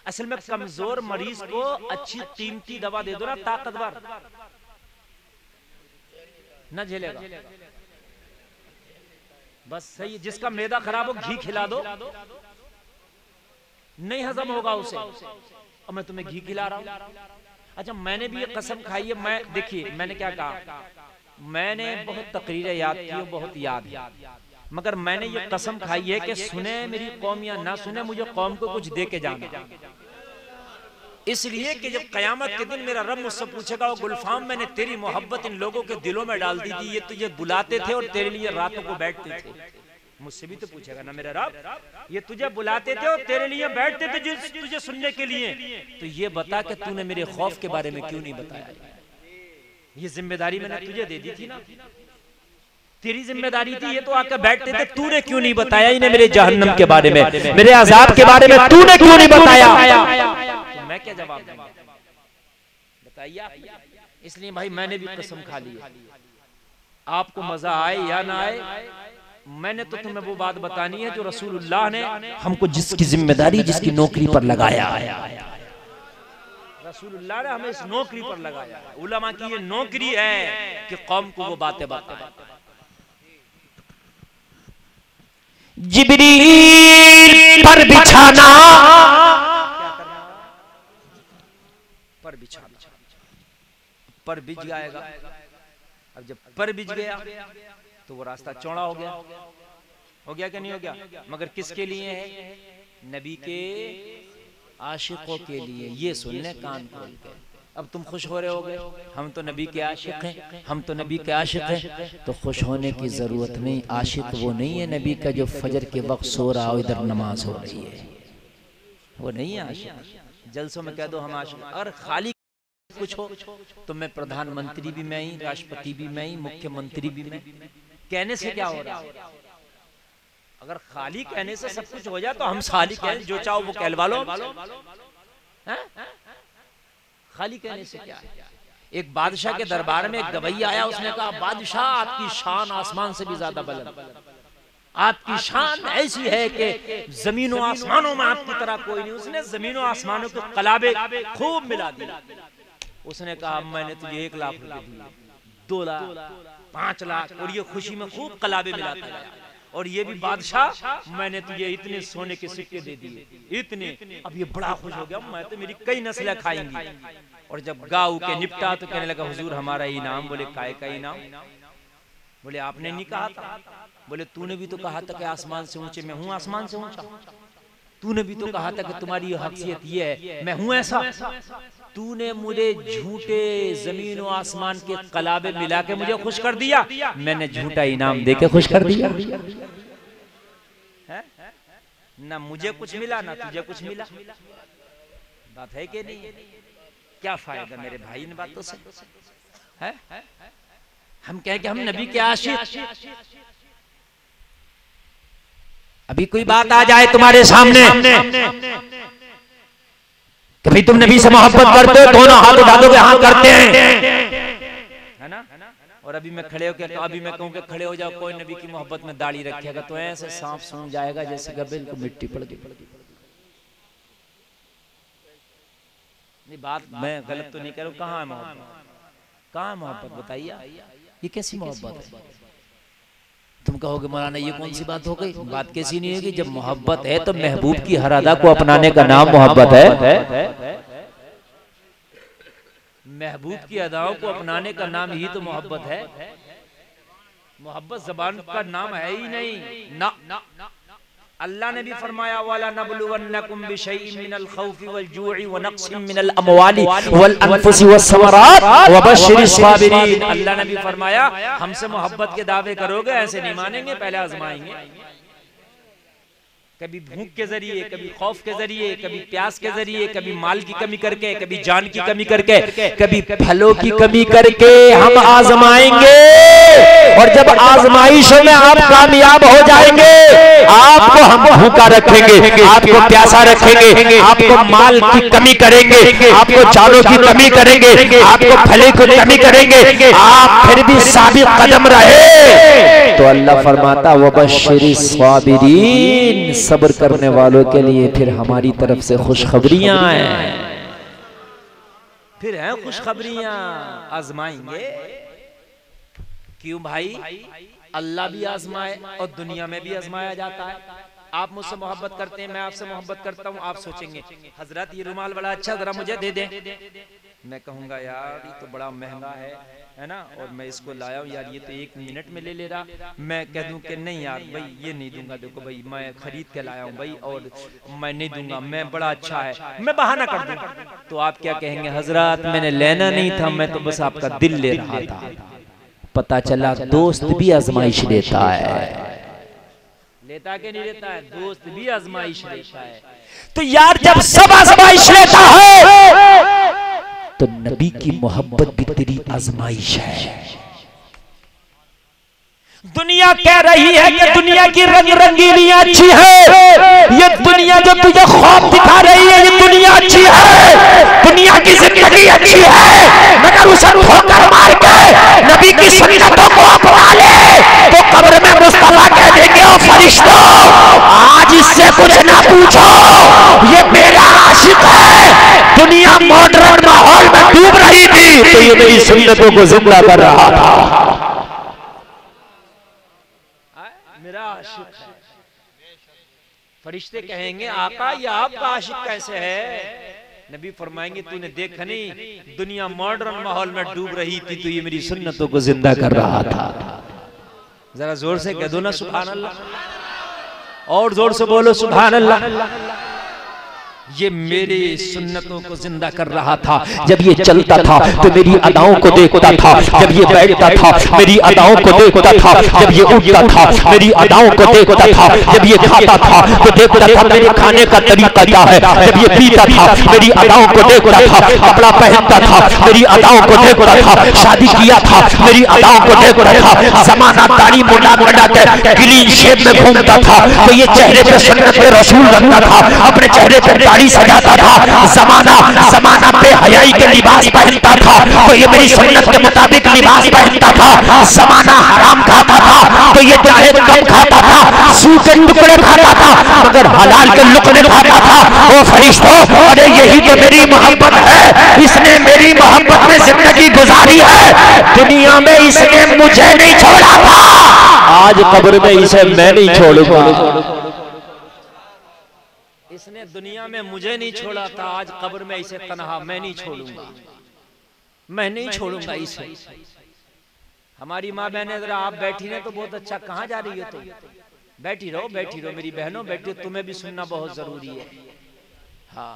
असल में कमजोर मरीज को अच्छी कीमती दवा दे दो ना, ताकतवर न झेलेगा। बस सही। जिसका मैदा खराब हो घी खिला दो, नहीं हजम होगा उसे, और मैं तुम्हें घी खिला रहा हूं। अच्छा, मैंने भी ये कसम खाई है। मैं देखिए मैंने क्या कहा, मैंने बहुत तकरीरें याद की, बहुत याद है, मगर मैंने ये कसम खाई है कि सुने मेरी कौम या ना सुने, मुझे कौम को कुछ दे के जाना। इसलिए कि जब कयामत के दिन मेरा रब मुझसे पूछेगा, वो गुलफाम मैंने तेरी मोहब्बत इन लोगों के दिलों में डाल दी थी, ये तुझे बुलाते थे और तेरे लिए रातों को बैठते थे। मुझसे भी तो पूछेगा ना मेरा रब, ये तुझे बुलाते थे और तेरे लिए बैठते थे तुझे सुनने के लिए, तो ये बता कि तूने मेरे खौफ के बारे में क्यों नहीं बताया। ये जिम्मेदारी मैंने तुझे दे दी थी ना, तेरी जिम्मेदारी थी, ये तो आकर बैठते थे, तूने क्यों नहीं बताया इन्हें मेरे जहन्नम के बारे में, मेरे अजाब के बारे में तूने क्यों नहीं बताया। तो मैं क्या जवाब दूंगा, बताइए। इसलिए भाई मैंने भी कसम खा ली है, आपको मजा आए या ना आए, मैंने तो तुम्हें वो बात बतानी है जो रसूलुल्लाह ने हमको, जिसकी जिम्मेदारी, जिसकी नौकरी पर लगाया है। रसूलुल्लाह ने हमें इस नौकरी पर लगाया है। उलमा की ये नौकरी है कि कौम को वो बातें बताएं। जिब्रील पर बिछाना, पर बिछाना, पर बिछ जाएगा। अब जब पर बिछ गया तो वो रास्ता चौड़ा हो गया कि नहीं हो गया। मगर किसके लिए है, नबी के आशिकों के लिए। ये सुन ले कान खोल के। अब तुम खुश हो रहे होगे, हम तो नबी के आशिक हैं, हम तो नबी के आशिक हैं, तो खुश होने की जरूरत नहीं। आशिक वो नहीं है नबी का जो फजर के वक्त सो रहा हो, इधर नमाज हो रही है, वो नहीं है आशिक। जलसों में कह दो हम आशिक, और खाली कुछ हो तो मैं प्रधानमंत्री भी मैं ही, राष्ट्रपति भी मैं ही, मुख्यमंत्री भी मैं, कहने से क्या हो रहा है। अगर खाली कहने से सब कुछ हो जाए तो हम खाली कह, जो चाहो वो कहलवा लो। खाली कहने से क्या है। एक बादशाह के दरबार में एक गवैया आया, उसने कहा बादशाह आपकी शान आसमान से भी ज्यादा बुलंद, आपकी शान ऐसी है कि जमीनों आसमानों में आपकी तरह कोई नहीं। उसने जमीनों आसमानों के कलाबे खूब मिला दिए। उसने कहा मैंने तुझे 1 लाख रुपए दिए, 2 लाख, 5 लाख, और ये खुशी में खूब कलाबे मिलाता गया। और ये भी बादशाह मैंने तुझे इतने सोने के सिक्के दे दिए, इतने। अब ये बड़ा खुश हो गया, मैं तो मेरी कई नस्लें खाएंगी। और जब गाँव के निपटा तो कहने लगा हुजूर हमारा इनाम। बोले काय का इनाम? बोले आपने नहीं कहा था। बोले तूने भी तो कहा था कि आसमान से ऊंचे, मैं हूं आसमान से ऊंचा। तूने भी तो कहा था कि तुम्हारी हैसियत ये है, मैं हूं ऐसा। तूने मुझे झूठे जमीन और आसमान के कलाबे मिला के मुझे खुश कर दिया, मैंने झूठा इनाम दे के खुश कर दिया। ना मुझे कुछ मिला ना तुझे कुछ मिला। बात है कि नहीं? क्या फायदा मेरे भाई इन बातों से है? हम कहें कि हम नबी के आशिक। अभी कोई बात आ जाए तुम्हारे सामने कि भाई तुम नबी से मोहब्बत करते हो, दोनों हाथ उठा दो, हाँ करते हैं, है ना। और अभी मैं खड़े हो के, तो अभी मैं कहूँ कि खड़े हो जाओ, कोई नबी की मोहब्बत में दाढ़ी रखेगा तो ऐसे सांप सूंघ जाएगा जैसे गब्बे को मिट्टी पड़ गई। नहीं बात मैं गलत तो नहीं कह रहा हूँ। कहाँ है मोहब्बत? कहाँ है मोहब्बत? बताइए ये कैसी मोहब्बत है? तुम कहोगे मौलाना ये कौन सी बात हो गई? बात कैसी नहीं होगी? जब मोहब्बत है तो महबूब की हर अदा को अपनाने का नाम मोहब्बत है। महबूब की अदाओं को अपनाने का नाम ही तो मोहब्बत है। मोहब्बत जबान का नाम है ही नहीं ना। अल्लाह ने भी फरमाया वाला नबलुवन्नकुम बिशैइन मिनल खौफि वल जू'i व नक्सिम मिनल अमवालि वल अनफुसि वस समरात व बश्शिरिस साबिरीन। अल्लाह ने भी फरमाया हमसे मोहब्बत के दावे करोगे, ऐसे नहीं मानेंगे, पहले आजमाएंगे। कभी भूख के जरिए, कभी खौफ के जरिए, कभी प्यास के जरिए, कभी माल की कमी करके, कभी जान की कमी करके, कभी फलों की कमी करके हम आजमाएंगे। और जब आजमाइशों में आप कामयाब हो जाएंगे, आपको हम भूखा रखेंगे, आपको प्यासा रखेंगे, आपको माल की कमी करेंगे, आपको जानों की कमी करेंगे, आपको फलों की कमी करेंगे, आप फिर भी साबित कदम रहे। तो अल्लाह फरमाता वबश्शिरी साबिरीन, सब्र करने वालों के लिए फिर हमारी तरफ से खुशखबरियां हैं। फिर हैं खुशखबरियां, आजमाएंगे। क्यों भाई? अल्लाह भी आजमाए और दुनिया में भी आजमाया जाता है। आप मुझसे मोहब्बत करते हैं, मैं आपसे मोहब्बत करता हूँ। आप सोचेंगे हजरत ये रुमाल बड़ा अच्छा, जरा मुझे दे दें। मैं कहूँगा यार ये तो बड़ा महंगा है ना, और मैं इसको लाया हूँ यार, ये तो 1 मिनट में ले रहा। मैं कह दूं कि नहीं यार भाई ये नहीं दूंगा, देखो भाई मैं खरीद के लाया हूँ भाई और मैं नहीं दूंगा, मैं बड़ा अच्छा है, मैं बहाना कर दूं। तो आप क्या कहेंगे? हजरत मैंने लेना नहीं था, मैं तो बस आपका दिल ले रहा था। पता चला दोस्त भी आजमाइश लेता है। लेता कि नहीं लेता है? दोस्त भी आजमाइश लेता है। तो यार जब सब आजमाइश लेता है तो नबी की मोहब्बत भी तेरी आजमाइश है। दुनिया कह रही है कि दुनिया की रंग रंगीलियां अच्छी है, ये दुनिया जो तुझे ख्वाब दिखा रही है ये दुनिया अच्छी है, दुनिया की जिंदगी अच्छी है, मगर उसे ठोकर मार के नबी की सुन्नतों को अपना ले तो कब्र में मुस्तफा कह देंगे ओ फरिश्तों आज इससे कुछ ना पूछो, ये मेरा आशिक है। दुनिया मॉडर्न माहौल में डूब रही थी तो ये मेरी सुन्नतों को जिंदा कर रहा था, मेरा आशिक है। फरिश्ते कहेंगे आका ये आपका आशिक कैसे है? नबी फरमाएंगे तूने देखा नहीं दुनिया मॉडर्न माहौल में डूब रही थी तो ये मेरी सुन्नतों को जिंदा कर रहा था। जरा जोर से कह दो ना सुभान अल्लाह, और जोर से बोलो सुभान अल्लाह। ये मेरी सुन्नतों को जिंदा कर रहा था। जब ये चलता था तो मेरी अदाओं को देखता था, जब ये बैठता था मेरी अदाओं को देखता था, जब ये उठता था मेरी अदाओं को देखता था, जब ये खाता था तो देखता था मेरे खाने का तरीका क्या है, जब ये पीता था मेरी अदाओं को देखता था, कपड़ा पहनता था मेरी अदाओं को देखता था, शादी किया था मेरी अदाओं को देखता था, जमाना दाढ़ी मुंडा मुंडा के क्लीन शेप में घूमता था तो ये चेहरे पे सुन्नत रसूल रखता था, अपने चेहरे पे दाढ़ी सजाता था, जमाना पे हयाई के लिबास पहनता था तो ये मेरी सुन्नत के मुताबिक लिबास पहनता था, जमाना हराम खाता था तो ये चाहे कम खाता था, सूखे के टुकड़े खाता था मगर हलाल के लुकमे खाता था। वो फरिश्तों अरे यही तो मेरी मोहब्बत है, इसने मेरी मोहब्बत में जिंदगी गुजारी है, दुनिया में इसने मुझे नहीं छोड़ा था, आज कब्र में इसे मैं नहीं छोड़ूंगा। इसने दुनिया में मुझे नहीं छोड़ा था, आज कब्र में इसे तन्हा मैं नहीं छोड़ूंगा, मैं नहीं छोड़ूंगा इसे। हमारी माँ बहने जरा आप बैठी ने तो बहुत अच्छा, कहाँ जा रही हो तुम? बैठी रहो मेरी बहनों, बैठी, तुम्हें भी सुनना बहुत जरूरी है। हाँ